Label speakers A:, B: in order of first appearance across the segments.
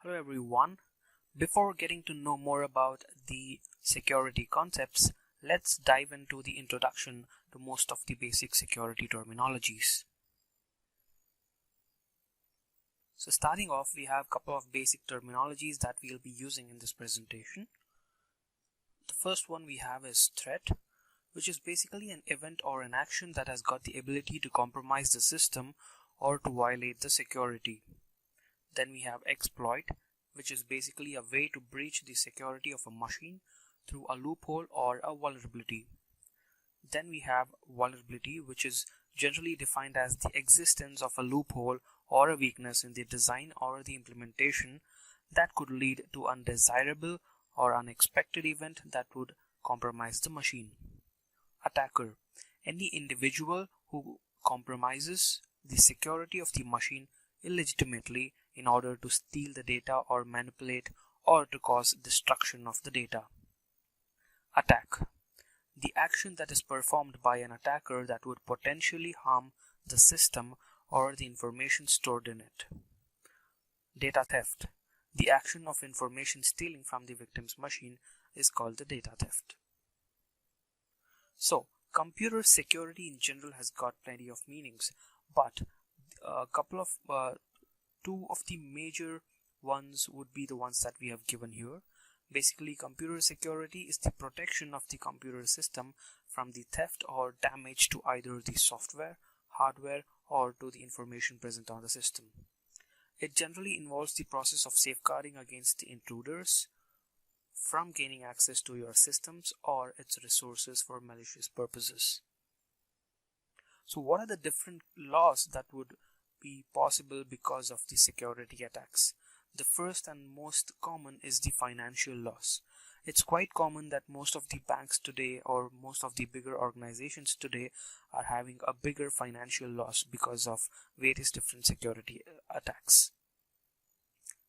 A: Hello everyone. Before getting to know more about the security concepts, let's dive into the introduction to most of the basic security terminologies. So starting off, we have a couple of basic terminologies that we'll be using in this presentation. The first one we have is threat, which is basically an event or an action that has got the ability to compromise the system or to violate the security. Then we have exploit, which is basically a way to breach the security of a machine through a loophole or a vulnerability. Then we have vulnerability, which is generally defined as the existence of a loophole or a weakness in the design or the implementation that could lead to undesirable or unexpected event that would compromise the machine. Attacker, any individual who compromises the security of the machine illegitimately in order to steal the data or manipulate or to cause destruction of the data. Attack, the action that is performed by an attacker that would potentially harm the system or the information stored in it. Data theft, the action of information stealing from the victim's machine is called the data theft. So, computer security in general has got plenty of meanings, but two of the major ones would be the ones that we have given here. Basically, computer security is the protection of the computer system from the theft or damage to either the software, hardware, or to the information present on the system. It generally involves the process of safeguarding against the intruders from gaining access to your systems or its resources for malicious purposes. So what are the different laws that would be possible because of the security attacks? The first and most common is the financial loss. It's quite common that most of the banks today or most of the bigger organizations today are having a bigger financial loss because of various different security attacks.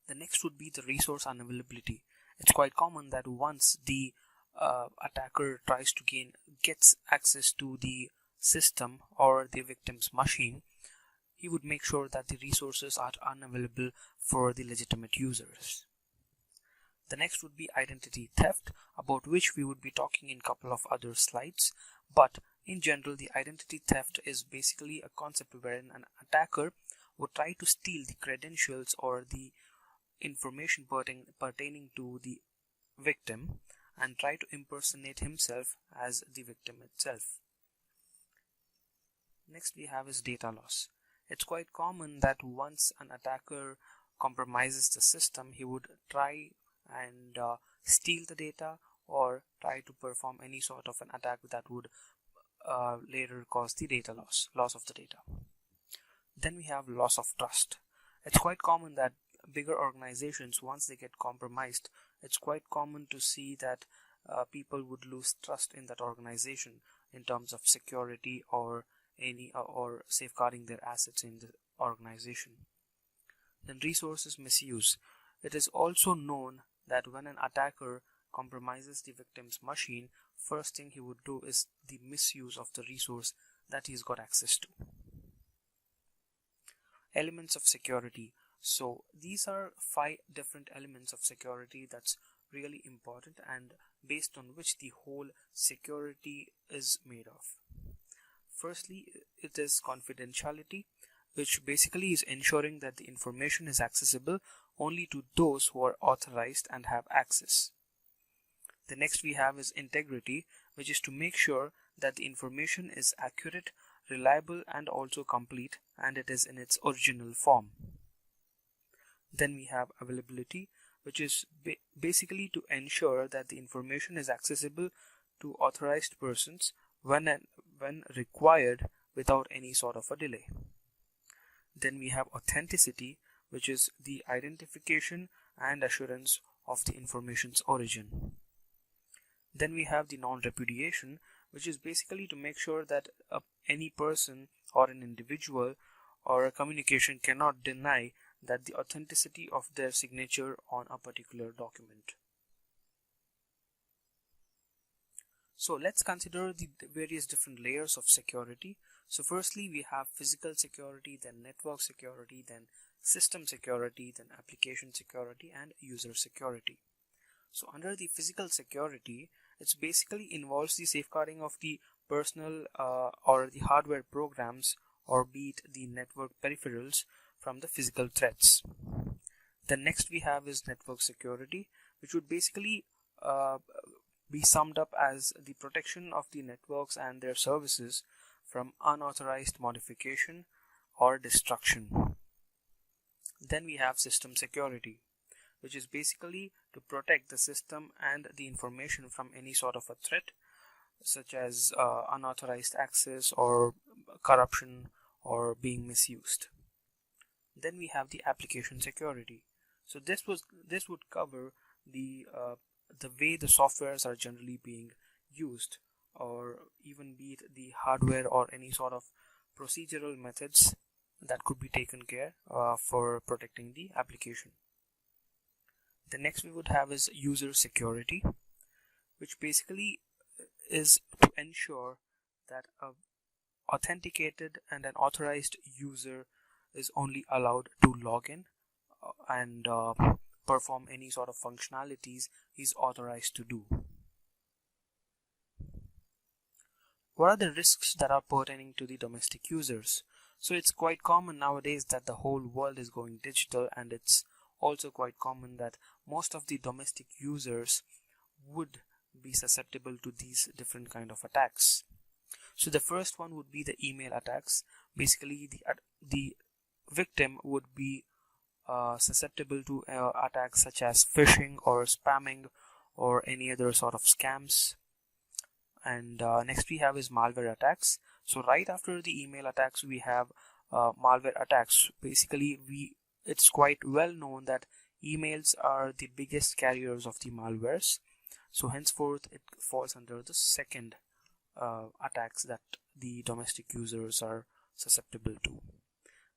A: The next would be the resource unavailability. It's quite common that once the attacker tries to gets access to the system or the victim's machine, he would make sure that the resources are unavailable for the legitimate users. The next would be identity theft, about which we would be talking in a couple of other slides, but in general the identity theft is basically a concept wherein an attacker would try to steal the credentials or the information pertaining to the victim and try to impersonate himself as the victim itself. Next we have is data loss. It's quite common that once an attacker compromises the system, he would try and steal the data or try to perform any sort of an attack that would later cause the data loss of the data. Then we have loss of trust. It's quite common that bigger organizations, once they get compromised, it's quite common to see that people would lose trust in that organization in terms of security or safeguarding their assets in the organization. Then resources misuse. It is also known that when an attacker compromises the victim's machine, first thing he would do is the misuse of the resource that he's got access to. Elements of security. So these are 5 different elements of security that's really important and based on which the whole security is made of. Firstly, it is confidentiality, which basically is ensuring that the information is accessible only to those who are authorized and have access. The next we have is integrity, which is to make sure that the information is accurate, reliable, and also complete, and it is in its original form. Then we have availability, which is basically to ensure that the information is accessible to authorized persons when required without any sort of a delay. Then we have authenticity, which is the identification and assurance of the information's origin. Then we have the non-repudiation, which is basically to make sure that any person or an individual or a communication cannot deny that the authenticity of their signature on a particular document. So let's consider the various different layers of security. So firstly, we have physical security, then network security, then system security, then application security, and user security. So under the physical security, it basically involves the safeguarding of the personal or the hardware programs, or be it the network peripherals, from the physical threats. The next we have is network security, which would basically be summed up as the protection of the networks and their services from unauthorized modification or destruction. Then we have system security, which is basically to protect the system and the information from any sort of a threat, such as unauthorized access or corruption or being misused. Then we have the application security. So this would cover the way the softwares are generally being used, or even be it the hardware or any sort of procedural methods that could be taken care for protecting the application. The next we would have is user security, which basically is to ensure that a authenticated and an authorized user is only allowed to log in and perform any sort of functionalities he's authorized to do. What are the risks that are pertaining to the domestic users? So it's quite common nowadays that the whole world is going digital, and it's also quite common that most of the domestic users would be susceptible to these different kind of attacks. So the first one would be the email attacks. Basically the victim would be susceptible to attacks such as phishing or spamming or any other sort of scams. And next we have is malware attacks. So right after the email attacks we have malware attacks. Basically it's quite well known that emails are the biggest carriers of the malwares, so henceforth it falls under the second attacks that the domestic users are susceptible to.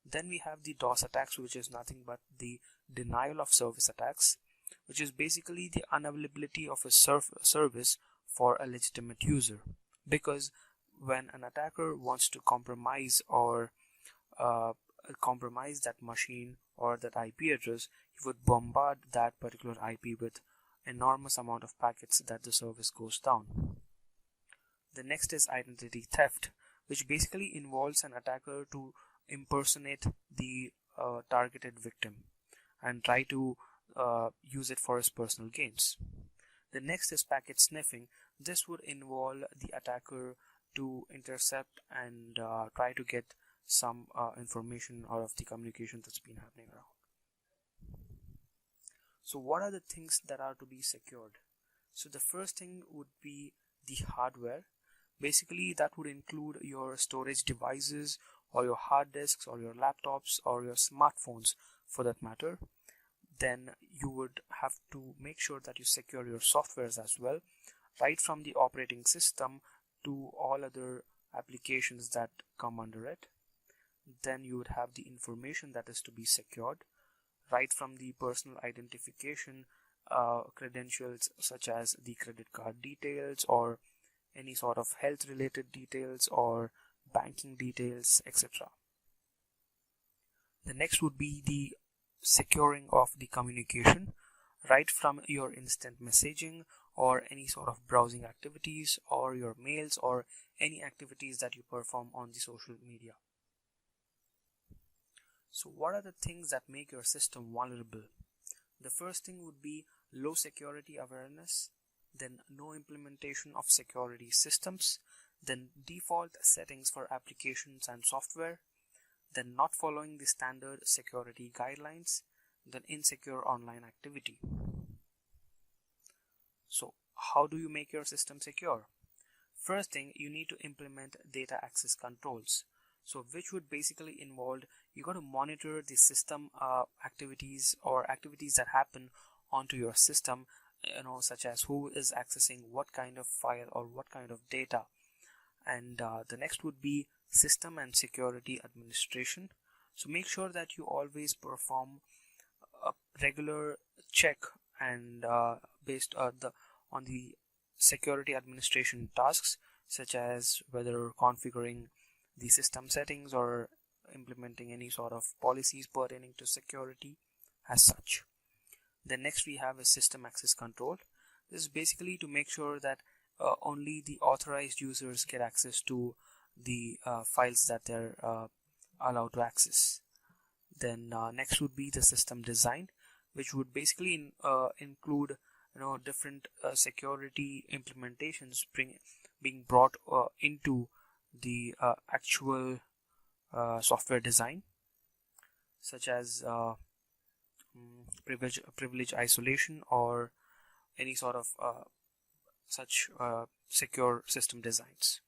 A: Then we have the DOS attacks, which is nothing but the denial of service attacks, which is basically the unavailability of a service for a legitimate user. Because when an attacker wants to compromise or compromise that machine or that IP address, he would bombard that particular IP with enormous amount of packets that the service goes down. The next is identity theft, which basically involves an attacker to impersonate the targeted victim and try to use it for his personal gains. The next is packet sniffing. This would involve the attacker to intercept and try to get some information out of the communication that's been happening around. So what are the things that are to be secured? So the first thing would be the hardware. Basically that would include your storage devices or your hard disks or your laptops or your smartphones for that matter. Then you would have to make sure that you secure your softwares as well, right from the operating system to all other applications that come under it. Then you would have the information that is to be secured, right from the personal identification credentials such as the credit card details or any sort of health related details or banking details, etc. The next would be the securing of the communication, right from your instant messaging or any sort of browsing activities or your mails or any activities that you perform on the social media. So what are the things that make your system vulnerable? The first thing would be low security awareness, then no implementation of security systems, then default settings for applications and software, then not following the standard security guidelines, then insecure online activity. So how do you make your system secure? First thing, you need to implement data access controls. So which would basically involve, you got to monitor the system activities or activities that happen onto your system, such as who is accessing what kind of file or what kind of data. And the next would be system and security administration. So make sure that you always perform a regular check and based on the security administration tasks, such as whether configuring the system settings or implementing any sort of policies pertaining to security as such. Then next we have a system access control. This is basically to make sure that only the authorized users get access to the files that they're allowed to access. Then next would be the system design, which would basically include different security implementations being brought into the actual software design, such as privilege isolation or any sort of such secure system designs.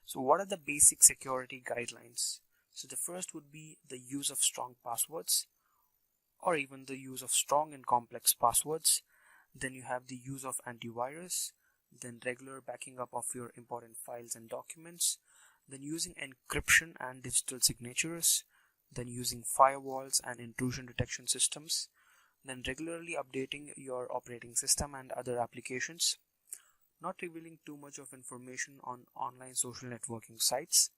A: So what are the basic security guidelines? So the first would be the use of strong passwords, or even the use of strong and complex passwords. Then you have the use of antivirus, then regular backing up of your important files and documents, then using encryption and digital signatures, then using firewalls and intrusion detection systems, then regularly updating your operating system and other applications, not revealing too much of information on online social networking sites,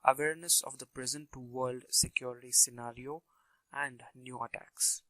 A: awareness of the present world security scenario and new attacks.